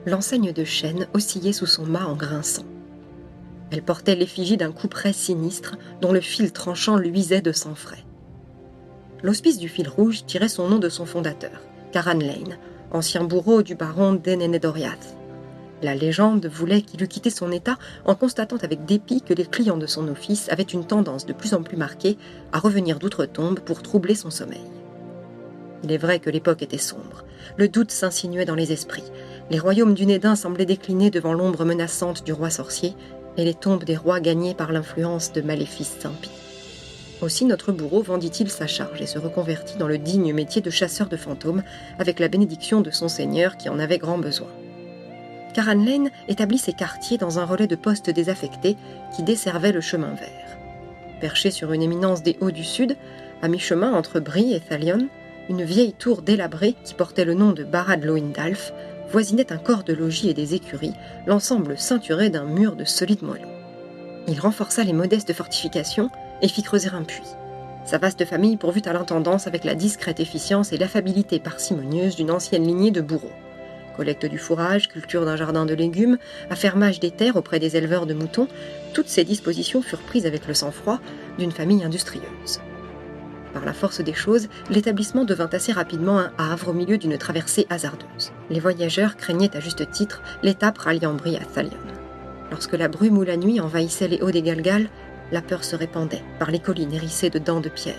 L'enseigne de chêne oscillait sous son mât en grinçant. Elle portait l'effigie d'un couperet sinistre dont le fil tranchant luisait de sang frais. L'hospice du fil rouge tirait son nom de son fondateur, Karan Lane, ancien bourreau du baron d'Enenedoriath. La légende voulait qu'il eût quitté son état en constatant avec dépit que les clients de son office avaient une tendance de plus en plus marquée à revenir d'outre-tombe pour troubler son sommeil. Il est vrai que l'époque était sombre. Le doute s'insinuait dans les esprits. Les royaumes du Nédin semblaient décliner devant l'ombre menaçante du roi sorcier et les tombes des rois gagnées par l'influence de maléfices impies. Aussi notre bourreau vendit-il sa charge et se reconvertit dans le digne métier de chasseur de fantômes avec la bénédiction de son seigneur qui en avait grand besoin. Karan Lane établit ses quartiers dans un relais de poste désaffecté qui desservait le chemin vert. Perché sur une éminence des Hauts du Sud, à mi-chemin entre Brie et Thalion, une vieille tour délabrée qui portait le nom de Barad Loindalf voisinait un corps de logis et des écuries, l'ensemble ceinturé d'un mur de solides moellons. Il renforça les modestes fortifications et fit creuser un puits. Sa vaste famille pourvut à l'intendance avec la discrète efficience et l'affabilité parcimonieuse d'une ancienne lignée de bourreaux. Collecte du fourrage, culture d'un jardin de légumes, affermage des terres auprès des éleveurs de moutons, toutes ces dispositions furent prises avec le sang-froid d'une famille industrieuse. Par la force des choses, l'établissement devint assez rapidement un havre au milieu d'une traversée hasardeuse. Les voyageurs craignaient à juste titre l'étape ralliant Brie à Thalion. Lorsque la brume ou la nuit envahissait les hauts des Galgal, la peur se répandait par les collines hérissées de dents de pierre.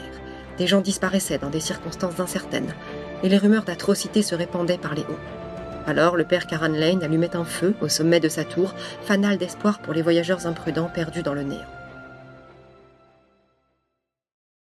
Des gens disparaissaient dans des circonstances incertaines, et les rumeurs d'atrocités se répandaient par les hauts. Alors le père Karan Lane allumait un feu au sommet de sa tour, fanal d'espoir pour les voyageurs imprudents perdus dans le néant.